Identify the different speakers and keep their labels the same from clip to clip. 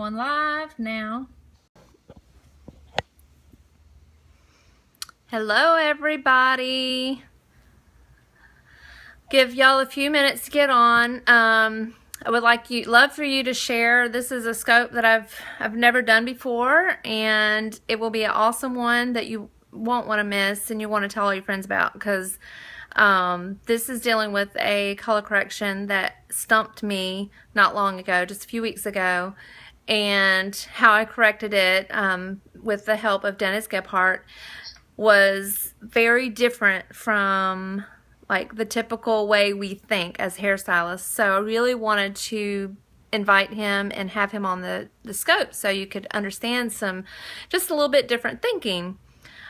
Speaker 1: Going live now. Hello, everybody. Give y'all a few minutes to get on. I would love for you to share. This is a scope that I've never done before, and it will be an awesome one that you won't want to miss and you want to tell all your friends about, because this is dealing with a color correction that stumped me not long ago, just a few weeks ago, and how I corrected it with the help of Dennis Gebhart was very different from like the typical way we think as hairstylists. So I really wanted to invite him and have him on the scope so you could understand some just a little bit different thinking.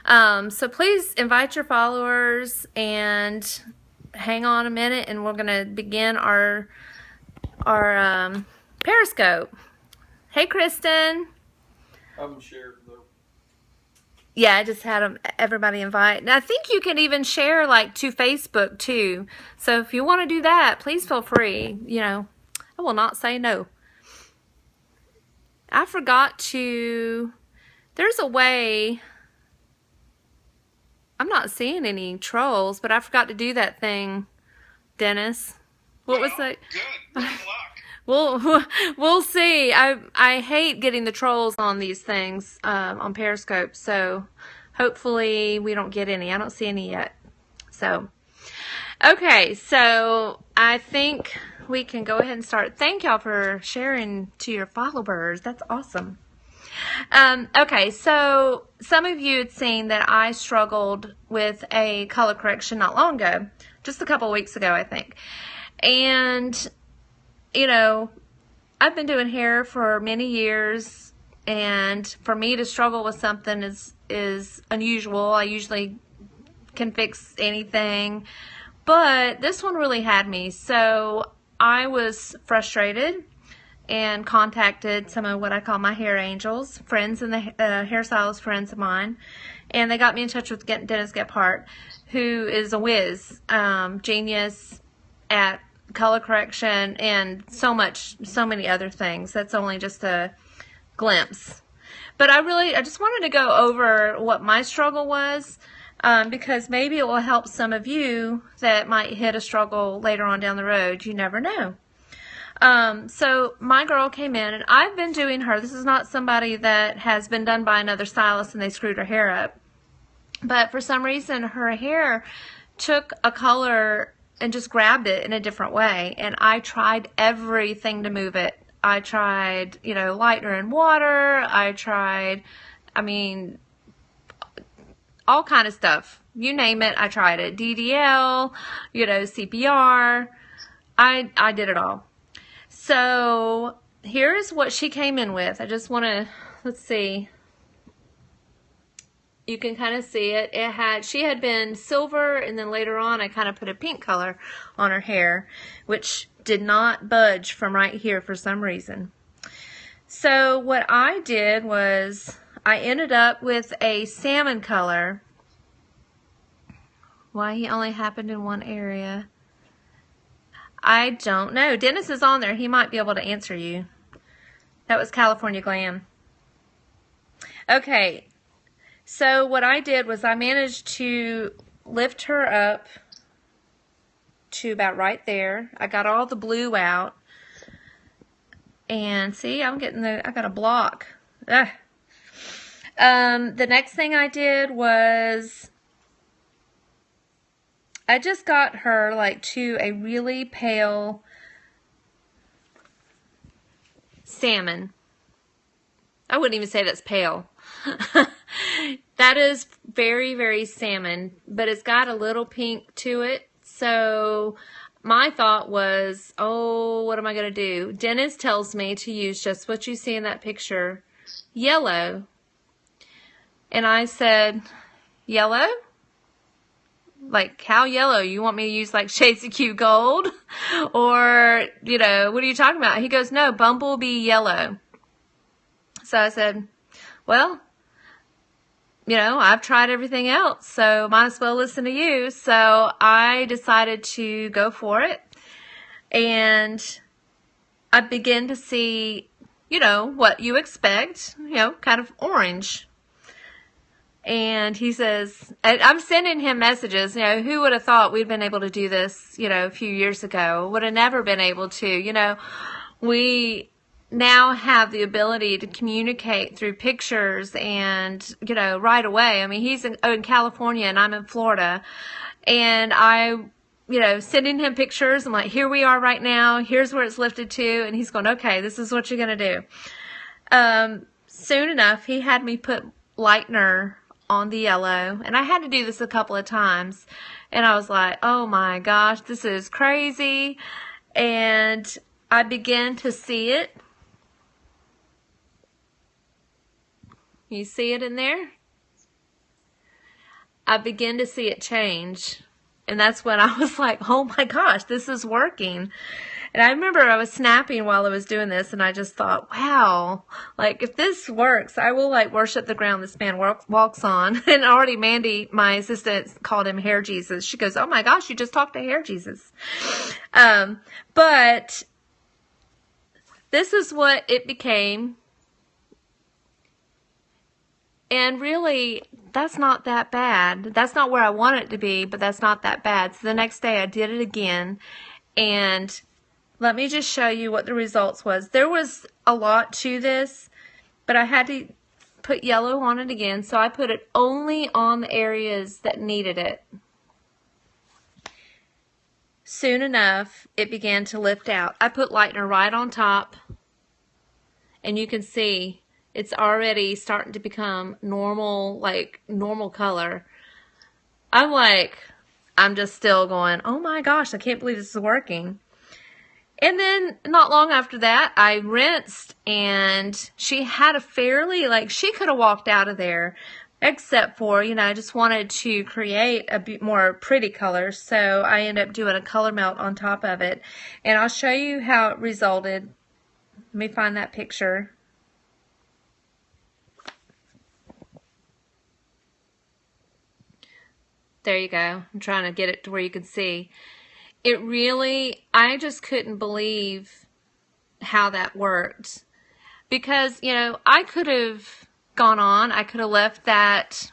Speaker 1: So please invite your followers and hang on a minute, and we're gonna begin our Periscope. Hey, Kristen.
Speaker 2: I'm shared though.
Speaker 1: Yeah, I just had everybody invite. And I think you can even share like to Facebook too. So if you want to do that, please feel free. You know, I will not say no. I forgot to, there's a way, I'm not seeing any trolls, but I forgot to do that thing, Dennis. What was that?
Speaker 2: Good. Good luck.
Speaker 1: We'll see. I hate getting the trolls on these things on Periscope, so hopefully we don't get any. I don't see any yet. So, okay, so I think we can go ahead and start. Thank y'all for sharing to your followers. That's awesome. Okay, so some of you had seen that I struggled with a color correction not long ago, just a couple of weeks ago, I think. And you know, I've been doing hair for many years, and for me to struggle with something is unusual. I usually can fix anything, but this one really had me. So I was frustrated and contacted some of what I call my hair angels, friends and the hairstylist friends of mine, and they got me in touch with Dennis Gebhart, who is a whiz, genius at color correction and so many other things. That's only just a glimpse. But I just wanted to go over what my struggle was, because maybe it will help some of you that might hit a struggle later on down the road. You never know. So my girl came in, and I've been doing her. This is not somebody that has been done by another stylist and they screwed her hair up. But for some reason, her hair took a color and just grabbed it in a different way. And I tried everything to move it. I tried, you know, lightener and water. I tried, all kind of stuff. You name it, I tried it. DDL, you know, CPR. I did it all. So here's what she came in with. I just want to, let's see. You can kind of see it. She had been silver, and then later on I kind of put a pink color on her hair, which did not budge from right here for some reason. So what I did was I ended up with a salmon color. Why he only happened in one area, I don't know. Dennis is on there. He might be able to answer you. That was California Glam. Okay. So what I did was I managed to lift her up to about right there. I got all the blue out. And see, I got a block. Ugh. The next thing I did was I just got her like to a really pale salmon. I wouldn't even say that's pale. That is very, very salmon, but it's got a little pink to it. So my thought was, oh, what am I going to do? Dennis tells me to use just what you see in that picture, yellow. And I said, yellow? Like, how yellow? You want me to use like Shades of Q Gold? Or, you know, what are you talking about? He goes, no, Bumblebee yellow. So I said, well, you know, I've tried everything else, so might as well listen to you. So I decided to go for it. And I began to see, what you expect, kind of orange. And he says, and I'm sending him messages, who would have thought we'd been able to do this, a few years ago? Would have never been able to, we now have the ability to communicate through pictures and, right away. I mean, he's in California and I'm in Florida, and sending him pictures. I'm like, here we are right now. Here's where it's lifted to. And he's going, okay, this is what you're going to do. Soon enough, he had me put lightener on the yellow, and I had to do this a couple of times, and I was like, oh my gosh, this is crazy. And I began to see it. You see it in there? I began to see it change, and that's when I was like, oh my gosh, this is working. And I remember I was snapping while I was doing this, and I just thought, wow, like if this works, I will worship the ground this man walks on. And already Mandy, my assistant, called him Hair Jesus. She goes, oh my gosh, you just talked to Hair Jesus. But this is what it became. And really, that's not that bad. That's not where I want it to be, but that's not that bad. So the next day I did it again, and let me just show you what the results was. There was a lot to this, but I had to put yellow on it again, so I put it only on the areas that needed it. Soon enough, it began to lift out. I put lightener right on top, and you can see it's already starting to become normal, normal color. I'm just still going, oh my gosh, I can't believe this is working. And then not long after that, I rinsed, and she had a fairly, she could have walked out of there, except for, I just wanted to create a bit more pretty color. So I ended up doing a color melt on top of it. And I'll show you how it resulted. Let me find that picture. There you go. I'm trying to get it to where you can see. It really, I just couldn't believe how that worked. Because, I could have gone on, I could have left that,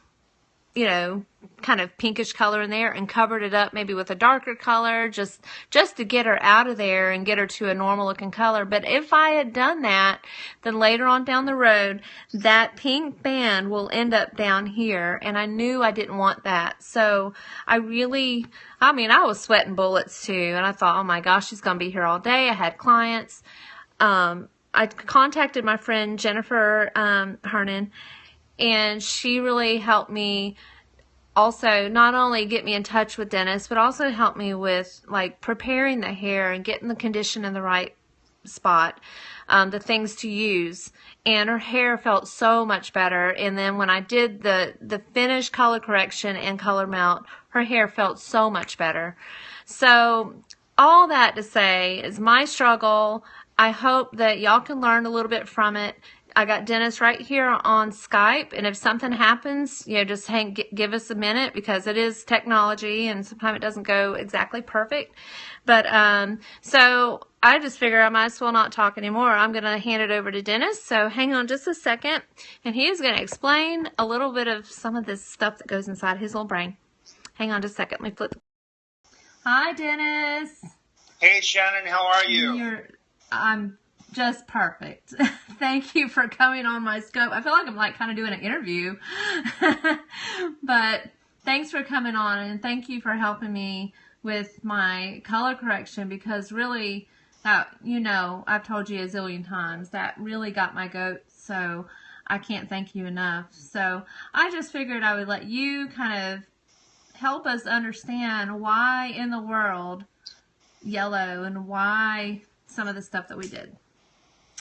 Speaker 1: kind of pinkish color in there and covered it up maybe with a darker color just to get her out of there and get her to a normal looking color. But if I had done that, then later on down the road, that pink band will end up down here, and I knew I didn't want that. So I was sweating bullets too, and I thought, oh my gosh, she's gonna be here all day. I had clients. I contacted my friend Jennifer Hernan, and she really helped me also not only get me in touch with Dennis, but also help me with preparing the hair and getting the condition in the right spot, the things to use. And her hair felt so much better. And then when I did the finished color correction and color melt, her hair felt so much better. So all that to say is my struggle. I hope that y'all can learn a little bit from it. I got Dennis right here on Skype, and if something happens, just give us a minute, because it is technology and sometimes it doesn't go exactly perfect. But so I just figure I might as well not talk anymore. I'm going to hand it over to Dennis. So hang on just a second, and he is going to explain a little bit of some of this stuff that goes inside his little brain. Hang on just a second. Let me flip. Hi, Dennis.
Speaker 2: Hey, Shannon, how are you?
Speaker 1: I'm just perfect. Thank you for coming on my scope. I feel like I'm kind of doing an interview. But thanks for coming on, and thank you for helping me with my color correction, because really that, I've told you a zillion times, that really got my goat. So I can't thank you enough. So I just figured I would let you kind of help us understand why in the world yellow, and why some of the stuff that we did.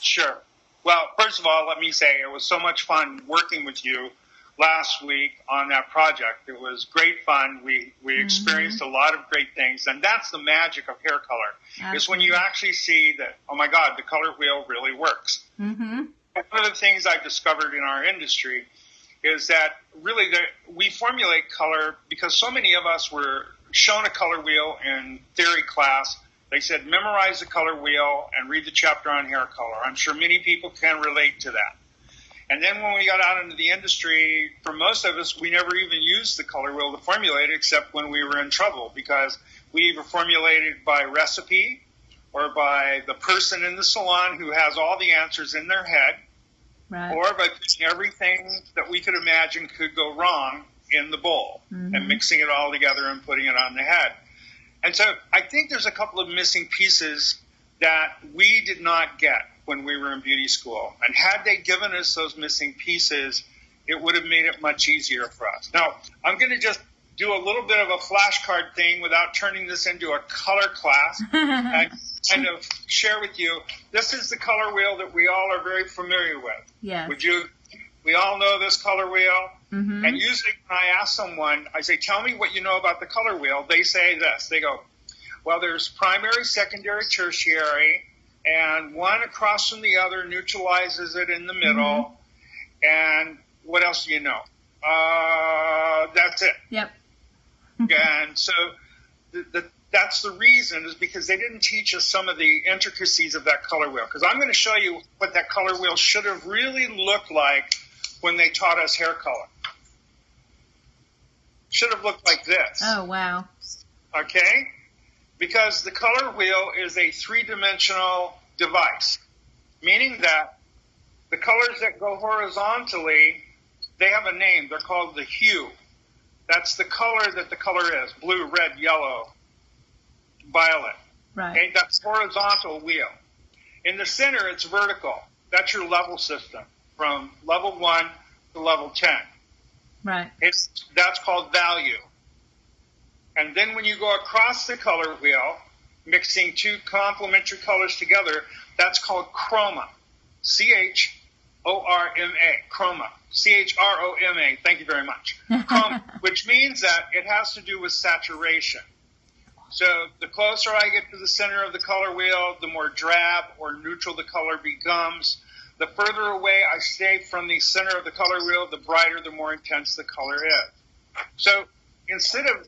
Speaker 2: Sure. Well, first of all, let me say it was so much fun working with you last week on that project. It was great fun. We experienced a lot of great things, and that's the magic of hair color. Absolutely. Is when you actually see that, oh my God, the color wheel really works. Mm-hmm. One of the things I've discovered in our industry is that really we formulate color because so many of us were shown a color wheel in theory class, They said, memorize the color wheel and read the chapter on hair color. I'm sure many people can relate to that. And then when we got out into the industry, for most of us, we never even used the color wheel to formulate except when we were in trouble, because we either formulated by recipe or by the person in the salon who has all the answers in their head,
Speaker 1: right,
Speaker 2: or by putting everything that we could imagine could go wrong in the bowl and mixing it all together and putting it on the head. And so I think there's a couple of missing pieces that we did not get when we were in beauty school. And had they given us those missing pieces, it would have made it much easier for us. Now, I'm going to just do a little bit of a flashcard thing without turning this into a color class and kind of share with you. This is the color wheel that we all are very familiar with.
Speaker 1: Yes.
Speaker 2: We all know this color wheel.
Speaker 1: Mm-hmm.
Speaker 2: And usually when I ask someone, I say, tell me what you know about the color wheel. They say this. They go, well, there's primary, secondary, tertiary, and one across from the other neutralizes it in the middle. And what else do you know? That's it.
Speaker 1: Yep.
Speaker 2: And so that's the reason, is because they didn't teach us some of the intricacies of that color wheel. Because I'm going to show you what that color wheel should have really looked like when they taught us hair color. Should have looked like this.
Speaker 1: Oh, wow.
Speaker 2: Okay? Because the color wheel is a three-dimensional device, meaning that the colors that go horizontally, they have a name. They're called the hue. That's the color that the color is: blue, red, yellow, violet.
Speaker 1: Right.
Speaker 2: Okay? That's horizontal wheel. In the center, it's vertical. That's your level system, from level 1 to level 10.
Speaker 1: Right.
Speaker 2: That's called value. And then when you go across the color wheel, mixing two complementary colors together, that's called chroma. C-H-O-R-M-A. Chroma. C-H-R-O-M-A. Thank you very much. Chroma, which means that it has to do with saturation. So the closer I get to the center of the color wheel, the more drab or neutral the color becomes. The further away I stay from the center of the color wheel, the brighter, the more intense the color is. So instead of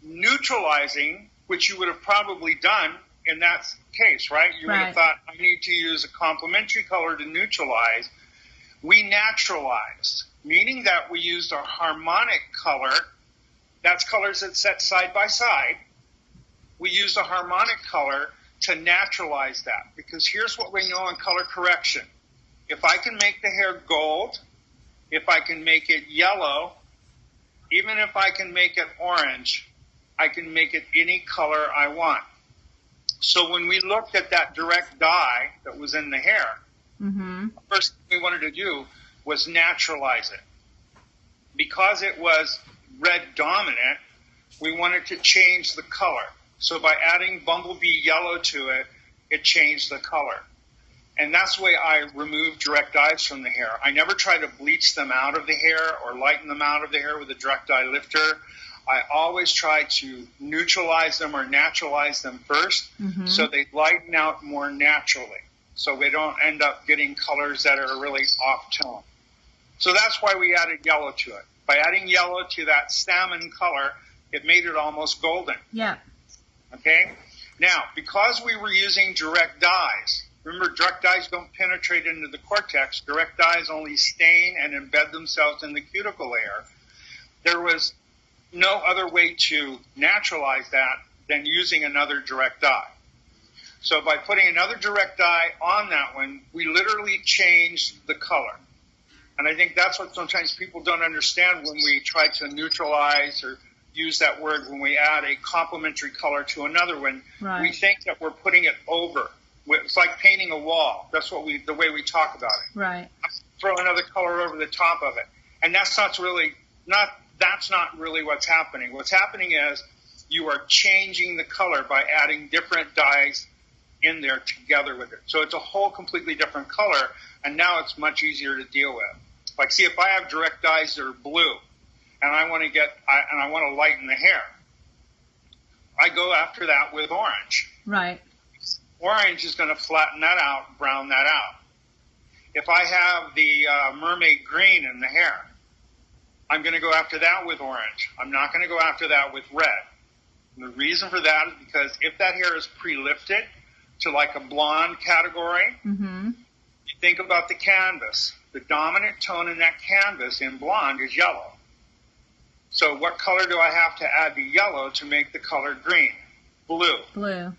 Speaker 2: neutralizing, which you would have probably done in that case, right? You would have thought, I need to use a complementary color to neutralize. We naturalized, meaning that we used a harmonic color. That's colors that set side by side. We used a harmonic color to naturalize that, because here's what we know in color correction. If I can make the hair gold, if I can make it yellow, even if I can make it orange, I can make it any color I want. So when we looked at that direct dye that was in the hair, the first thing we wanted to do was naturalize it. Because it was red dominant, we wanted to change the color. So by adding bumblebee yellow to it, it changed the color. And that's the way I removed direct dyes from the hair. I never try to bleach them out of the hair or lighten them out of the hair with a direct dye lifter. I always try to neutralize them or naturalize them first, so they lighten out more naturally, so we don't end up getting colors that are really off-tone. So that's why we added yellow to it. By adding yellow to that salmon color, it made it almost golden.
Speaker 1: Yeah.
Speaker 2: Okay? Now, because we were using direct dyes, remember, direct dyes don't penetrate into the cortex. Direct dyes only stain and embed themselves in the cuticle layer. There was no other way to naturalize that than using another direct dye. So by putting another direct dye on that one, we literally changed the color. And I think that's what sometimes people don't understand when we try to neutralize or use that word when we add a complementary color to another one.
Speaker 1: Right.
Speaker 2: We think that we're putting it over. It's like painting a wall. That's what the way we talk about it.
Speaker 1: Right.
Speaker 2: Throw another color over the top of it. And that's not really what's happening. What's happening is you are changing the color by adding different dyes in there together with it. So it's a whole completely different color, and now it's much easier to deal with. Like, see, if I have direct dyes that are blue, and I want to lighten the hair, I go after that with orange.
Speaker 1: Right.
Speaker 2: Orange is going to flatten that out, brown that out. If I have the mermaid green in the hair, I'm going to go after that with orange. I'm not going to go after that with red. And the reason for that is because if that hair is pre-lifted to like a blonde category, you think about the canvas. The dominant tone in that canvas in blonde is yellow. So what color do I have to add to yellow to make the color green? Blue.
Speaker 1: Blue.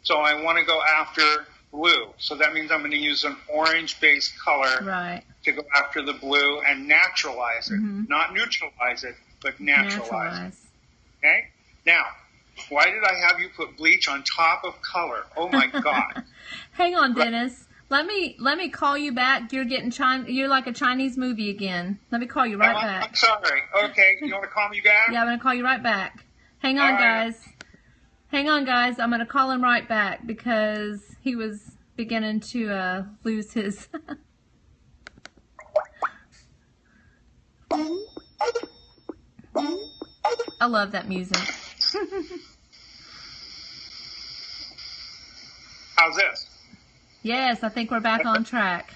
Speaker 2: So I want to go after blue. So that means I'm going to use an orange-based color to go after the blue and naturalize it. Not neutralize it, but naturalize it. Okay? Now, why did I have you put bleach on top of color? Oh my God.
Speaker 1: Hang on, Dennis. Let me call you back. You're you're like a Chinese movie again. Let me call you right back.
Speaker 2: I'm sorry. Okay, you want to call me back?
Speaker 1: Yeah, I'm going to call you right back. Hang on, guys. Hang on, guys. I'm going to call him right back because he was beginning to lose his... I love that music.
Speaker 2: How's this?
Speaker 1: Yes, I think we're back on track.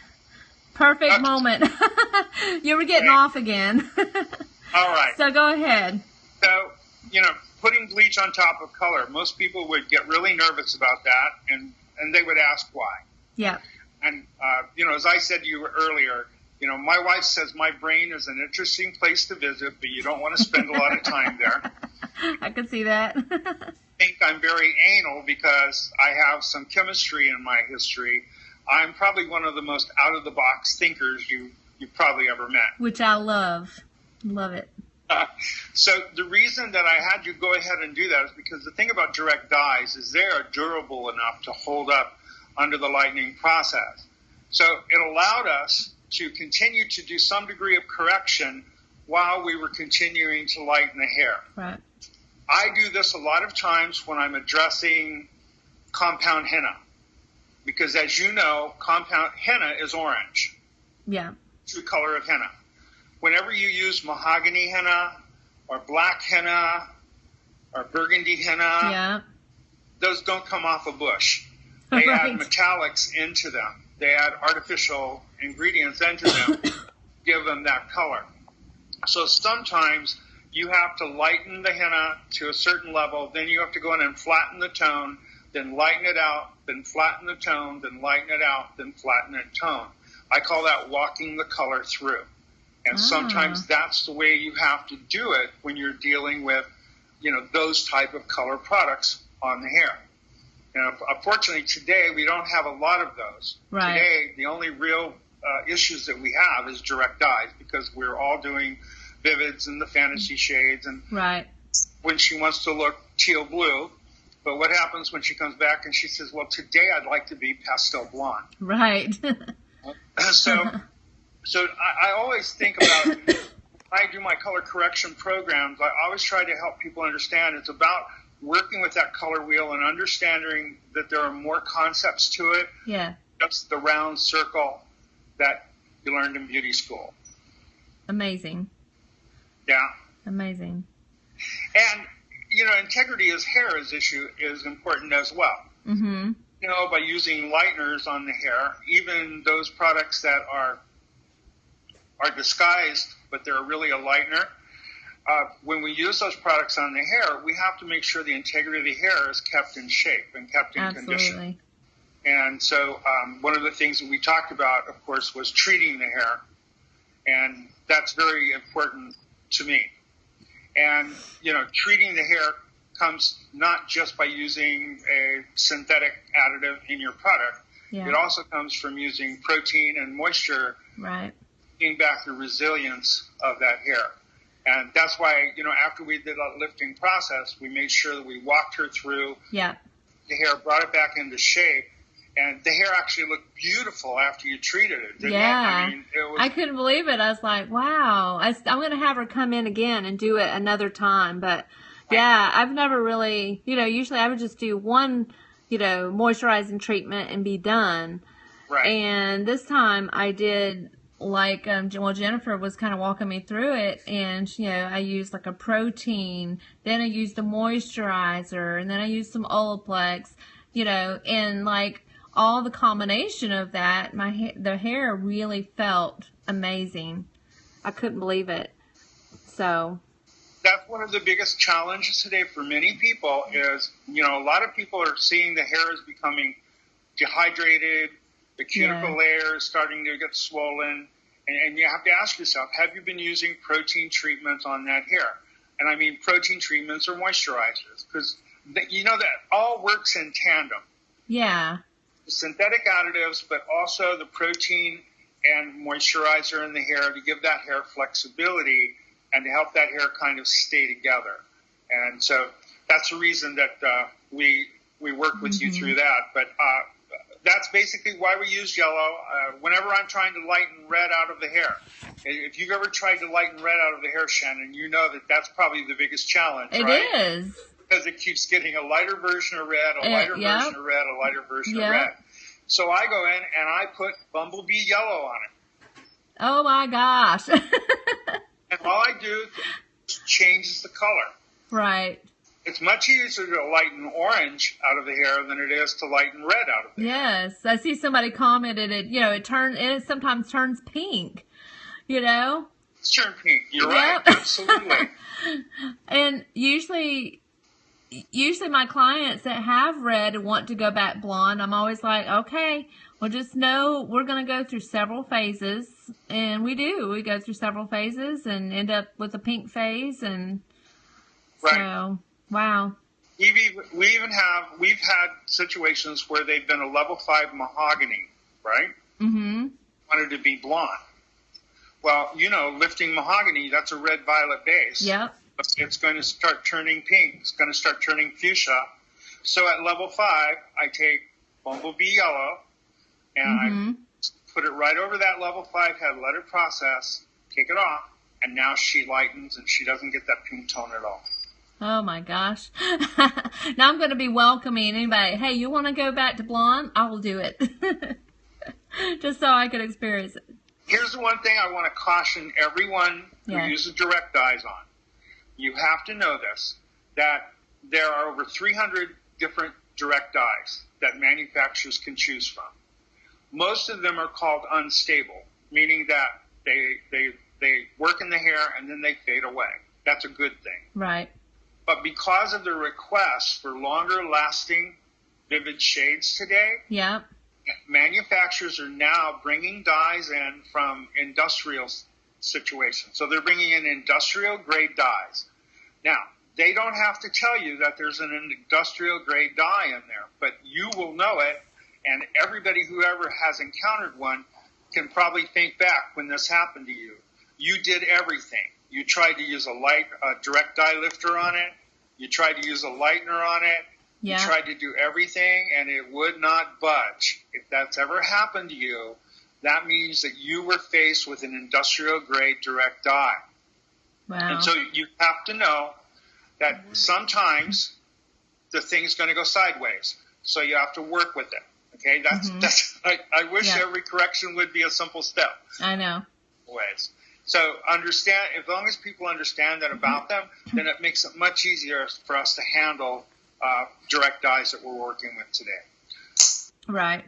Speaker 1: Perfect moment. You were getting off again.
Speaker 2: All right.
Speaker 1: So go ahead.
Speaker 2: So, putting bleach on top of color, most people would get really nervous about that, and they would ask why.
Speaker 1: Yeah.
Speaker 2: And, as I said to you earlier, my wife says my brain is an interesting place to visit, but you don't want to spend a lot of time there.
Speaker 1: I can see that.
Speaker 2: I think I'm very anal because I have some chemistry in my history. I'm probably one of the most out-of-the-box thinkers you've probably ever met.
Speaker 1: Which I love. Love it.
Speaker 2: So the reason that I had you go ahead and do that is because the thing about direct dyes is they are durable enough to hold up under the lightening process. So it allowed us to continue to do some degree of correction while we were continuing to lighten the hair.
Speaker 1: Right.
Speaker 2: I do this a lot of times when I'm addressing compound henna. Because as you know, compound henna is orange.
Speaker 1: Yeah.
Speaker 2: It's the color of henna. Whenever you use mahogany henna or black henna or burgundy henna, those don't come off a bush. They add metallics into them. They add artificial ingredients into them, give them that color. So sometimes you have to lighten the henna to a certain level, then you have to go in and flatten the tone, then lighten it out, then flatten the tone, then lighten it out, then flatten it tone. I call that walking the color through. And sometimes that's the way you have to do it when you're dealing with, those type of color products on the hair. Unfortunately, today we don't have a lot of those.
Speaker 1: Right.
Speaker 2: Today, the only real issues that we have is direct dyes because we're all doing vivids and the fantasy shades. And when she wants to look teal blue, but what happens when she comes back and she says, well, today I'd like to be pastel blonde.
Speaker 1: Right.
Speaker 2: So I always think about, when I do my color correction programs, I always try to help people understand it's about working with that color wheel and understanding that there are more concepts to it.
Speaker 1: Yeah.
Speaker 2: Just the round circle that you learned in beauty school.
Speaker 1: Amazing.
Speaker 2: Yeah.
Speaker 1: Amazing.
Speaker 2: And, integrity as hair is important as well.
Speaker 1: Mm-hmm.
Speaker 2: By using lighteners on the hair, even those products that are disguised, but they're really a lightener. When we use those products on the hair, we have to make sure the integrity of the hair is kept in shape and kept in condition. And so one of the things that we talked about, of course, was treating the hair. And that's very important to me. And, treating the hair comes not just by using a synthetic additive in your product. Yeah. It also comes from using protein and moisture.
Speaker 1: Right.
Speaker 2: Bring back the resilience of that hair. And that's why, after we did a lifting process, we made sure that we walked her through the hair, brought it back into shape, and the hair actually looked beautiful after you treated it, didn't it? I mean,
Speaker 1: I couldn't believe it. I was like, wow. I'm going to have her come in again and do it another time. But, I've never really, usually I would just do one, moisturizing treatment and be done.
Speaker 2: Right.
Speaker 1: And this time I did... Jennifer was kind of walking me through it, and I used like a protein, then I used a moisturizer, and then I used some Olaplex, and like all the combination of that, the hair really felt amazing. I couldn't believe it. So
Speaker 2: that's one of the biggest challenges today for many people is, a lot of people are seeing the hair is becoming dehydrated, the cuticle layer is starting to get swollen, and you have to ask yourself, have you been using protein treatments on that hair? And I mean protein treatments or moisturizers, because that all works in tandem.
Speaker 1: Yeah.
Speaker 2: The synthetic additives, but also the protein and moisturizer in the hair to give that hair flexibility and to help that hair kind of stay together. And so that's the reason that we work with you through that. But that's basically why we use yellow. Whenever I'm trying to lighten red out of the hair, if you've ever tried to lighten red out of the hair, Shannon, you know that that's probably the biggest challenge, right?
Speaker 1: It is.
Speaker 2: Because it keeps getting a lighter version of red, a lighter version of red, a lighter version of red. So I go in and I put Bumblebee Yellow on it.
Speaker 1: Oh my gosh.
Speaker 2: And all I do is changes the color.
Speaker 1: Right.
Speaker 2: It's much easier to lighten orange out of the hair than it is to lighten red out of the hair.
Speaker 1: Yes. I see somebody commented it sometimes turns pink,
Speaker 2: It's turned pink. You're right. Absolutely.
Speaker 1: And usually my clients that have red and want to go back blonde, I'm always like, okay, well, just know we're going to go through several phases. And we do. We go through several phases and end up with a pink phase. And so, wow.
Speaker 2: We've had situations where they've been a level 5 mahogany, right?
Speaker 1: Mm-hmm.
Speaker 2: Wanted to be blonde. Well, lifting mahogany, that's a red-violet base.
Speaker 1: Yep.
Speaker 2: It's going to start turning pink. It's going to start turning fuchsia. So at level 5, I take Bumblebee Yellow and I put it right over that level 5 head, let it process, take it off, and now she lightens and she doesn't get that pink tone at all.
Speaker 1: Oh my gosh. Now I'm going to be welcoming anybody. Hey, you want to go back to blonde? I will do it. Just so I could experience it.
Speaker 2: Here's the one thing I want to caution everyone who uses direct dyes on. You have to know this, that there are over 300 different direct dyes that manufacturers can choose from. Most of them are called unstable, meaning that they work in the hair and then they fade away. That's a good thing.
Speaker 1: Right.
Speaker 2: But because of the request for longer lasting vivid shades today, manufacturers are now bringing dyes in from industrial situations. So they're bringing in industrial grade dyes. Now, they don't have to tell you that there's an industrial grade dye in there, but you will know it, and everybody who ever has encountered one can probably think back when this happened to you. You did everything. You tried to use a direct dye lifter on it. You tried to use a lightener on it. You tried to do everything, and it would not budge. If that's ever happened to you, that means that you were faced with an industrial grade direct dye.
Speaker 1: Wow.
Speaker 2: And so you have to know that sometimes the thing's going to go sideways. So you have to work with it. Okay, I wish every correction would be a simple step.
Speaker 1: I know.
Speaker 2: Ways. So understand, as long as people understand that about them, then it makes it much easier for us to handle direct dyes that we're working with today.
Speaker 1: Right.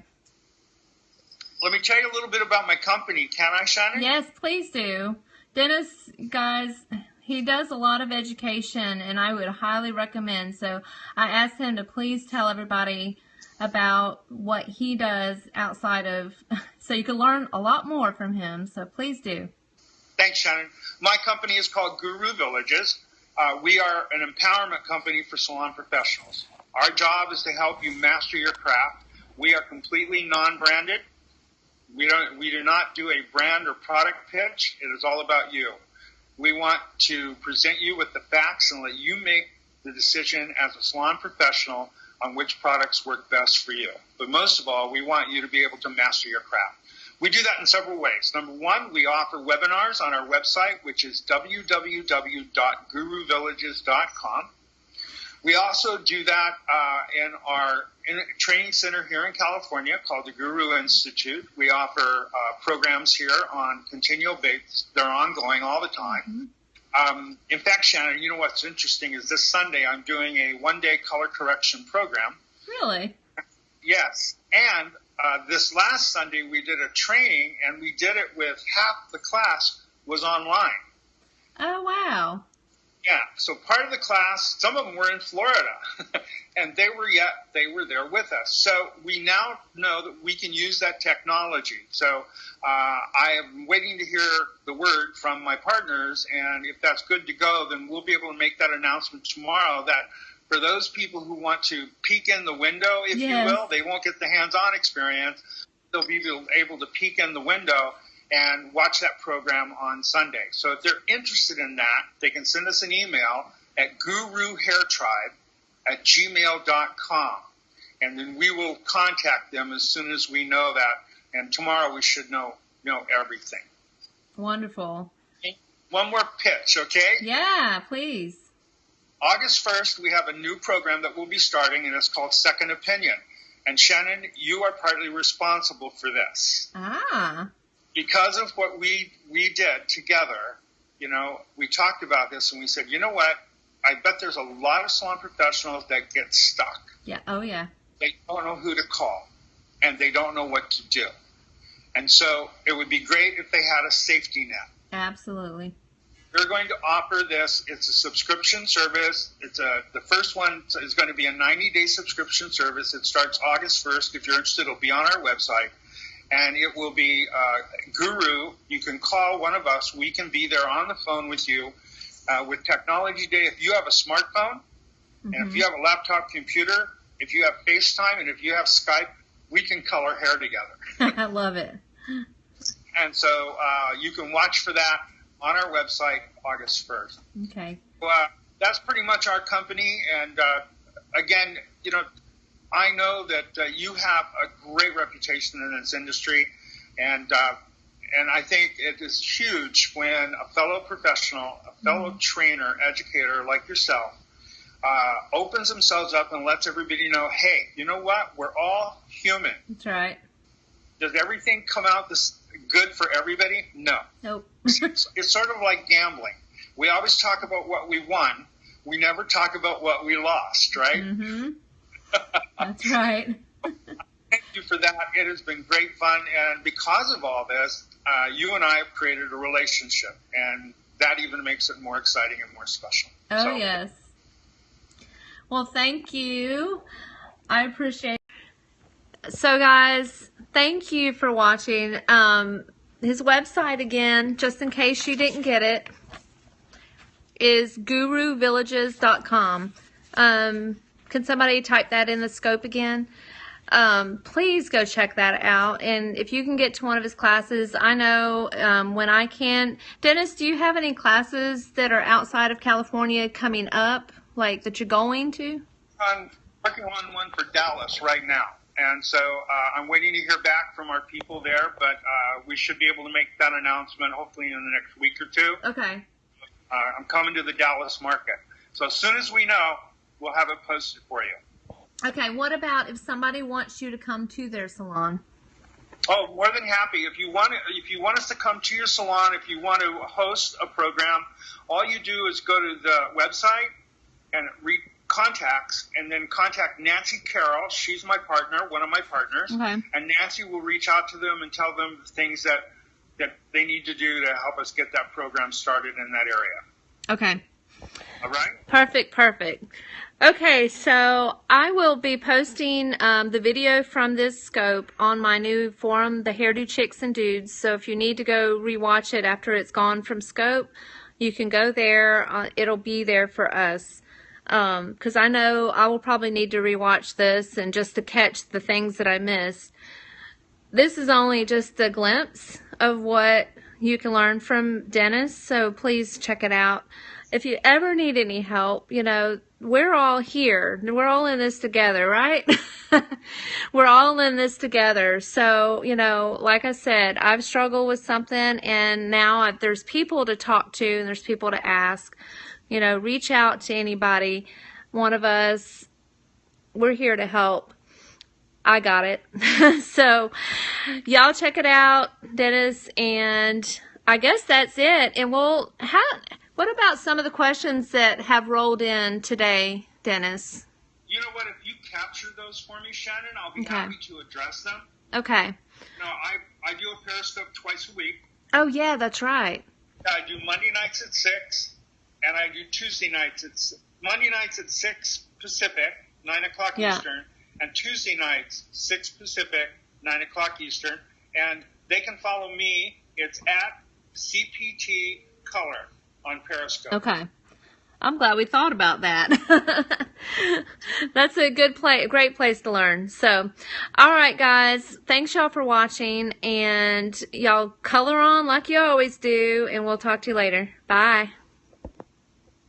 Speaker 2: Let me tell you a little bit about my company. Can I, Shannon?
Speaker 1: Yes, please do. Dennis, guys, he does a lot of education, and I would highly recommend. So I asked him to please tell everybody about what he does outside of, so you can learn a lot more from him. So please do.
Speaker 2: Thanks, Shannon. My company is called Guru Villages. We are an empowerment company for salon professionals. Our job is to help you master your craft. We are completely non-branded. We do not do a brand or product pitch. It is all about you. We want to present you with the facts and let you make the decision as a salon professional on which products work best for you. But most of all, we want you to be able to master your craft. We do that in several ways. Number one, we offer webinars on our website, which is www.guruvillages.com. We also do that in our training center here in California called the Guru Institute. We offer programs here on continual basis. They're ongoing all the time. In fact, Shannon, you know what's interesting is this Sunday I'm doing a one-day color correction program.
Speaker 1: Really?
Speaker 2: Yes. And this last Sunday we did a training, and we did it with half the class was online.
Speaker 1: Oh, wow.
Speaker 2: Yeah, so part of the class, some of them were in Florida, and they were there with us. So we now know that we can use that technology. So I am waiting to hear the word from my partners, and if that's good to go, then we'll be able to make that announcement tomorrow that for those people who want to peek in the window, if you will, they won't get the hands-on experience. They'll be able to peek in the window and watch that program on Sunday. So if they're interested in that, they can send us an email at guruhairtribe@gmail.com. And then we will contact them as soon as we know that. And tomorrow we should know everything.
Speaker 1: Wonderful.
Speaker 2: One more pitch, okay?
Speaker 1: Yeah, please.
Speaker 2: August 1st, we have a new program that we'll be starting, and it's called Second Opinion. And Shannon, you are partly responsible for this.
Speaker 1: Ah.
Speaker 2: Because of what we did together, we talked about this and we said, you know what? I bet there's a lot of salon professionals that get stuck.
Speaker 1: Yeah. Oh, yeah.
Speaker 2: They don't know who to call and they don't know what to do. And so it would be great if they had a safety net.
Speaker 1: Absolutely.
Speaker 2: We're going to offer this. It's a subscription service. The first one is going to be a 90-day subscription service. It starts August 1st. If you're interested, it'll be on our website. And it will be Guru. You can call one of us. We can be there on the phone with you with Technology Day. If you have a smartphone, and if you have a laptop computer, if you have FaceTime, and if you have Skype, we can color hair together.
Speaker 1: I love it.
Speaker 2: And so you can watch for that on our website August 1st.
Speaker 1: Okay.
Speaker 2: That's pretty much our company. And again, I know that you have a great reputation in this industry, and I think it is huge when a fellow professional, a fellow trainer, educator like yourself opens themselves up and lets everybody know, hey, you know what? We're all human.
Speaker 1: That's right.
Speaker 2: Does everything come out this good for everybody? No.
Speaker 1: Nope.
Speaker 2: It's sort of like gambling. We always talk about what we won. We never talk about what we lost, right?
Speaker 1: Mm-hmm. That's right.
Speaker 2: Thank you for that. It has been great fun. And because of all this, you and I have created a relationship. And that even makes it more exciting and more special.
Speaker 1: Oh, yes. Well, thank you. I appreciate it. So, guys, thank you for watching. His website, again, just in case you didn't get it, is guruvillages.com. Can somebody type that in the scope again? Please go check that out. And if you can get to one of his classes, I know when I can. Dennis, do you have any classes that are outside of California coming up, like that you're going to?
Speaker 2: I'm working on one for Dallas right now. And so I'm waiting to hear back from our people there, but we should be able to make that announcement hopefully in the next week or two.
Speaker 1: Okay.
Speaker 2: I'm coming to the Dallas market. So as soon as we know, we'll have it posted for you.
Speaker 1: Okay, what about if somebody wants you to come to their salon?
Speaker 2: Oh, more than happy. If you want us to come to your salon, if you want to host a program, all you do is go to the website and read contacts, and then contact Nancy Carroll. She's my partner, one of my partners.
Speaker 1: Okay.
Speaker 2: And Nancy will reach out to them and tell them the things that they need to do to help us get that program started in that area.
Speaker 1: Okay.
Speaker 2: All right?
Speaker 1: Perfect. Okay, so I will be posting the video from this scope on my new forum, The Hairdo Chicks and Dudes. So if you need to go rewatch it after it's gone from scope, you can go there. It'll be there for us. Because I know I will probably need to rewatch this and just to catch the things that I missed. This is only just a glimpse of what you can learn from Dennis, so please check it out. If you ever need any help, we're all here. We're all in this together, right? We're all in this together. So, like I said, I've struggled with something, and now there's people to talk to and there's people to ask. Reach out to anybody. One of us, we're here to help. I got it. So, y'all check it out, Dennis, and I guess that's it. And what about some of the questions that have rolled in today, Dennis?
Speaker 2: You know what? If you capture those for me, Shannon, I'll be happy to address them.
Speaker 1: Okay.
Speaker 2: I do a Periscope twice a week.
Speaker 1: Oh, yeah, that's right.
Speaker 2: I do Monday nights at 6 and I do Tuesday nights. It's Monday nights at 6 Pacific, 9 o'clock
Speaker 1: Yeah.
Speaker 2: Eastern, and Tuesday nights, 6 Pacific, 9 o'clock Eastern. And they can follow me. It's at CPT Color on Periscope.
Speaker 1: Okay. I'm glad we thought about that. That's a great place to learn. So, all right, guys. Thanks y'all for watching, and y'all color on like you always do, and we'll talk to you later. Bye.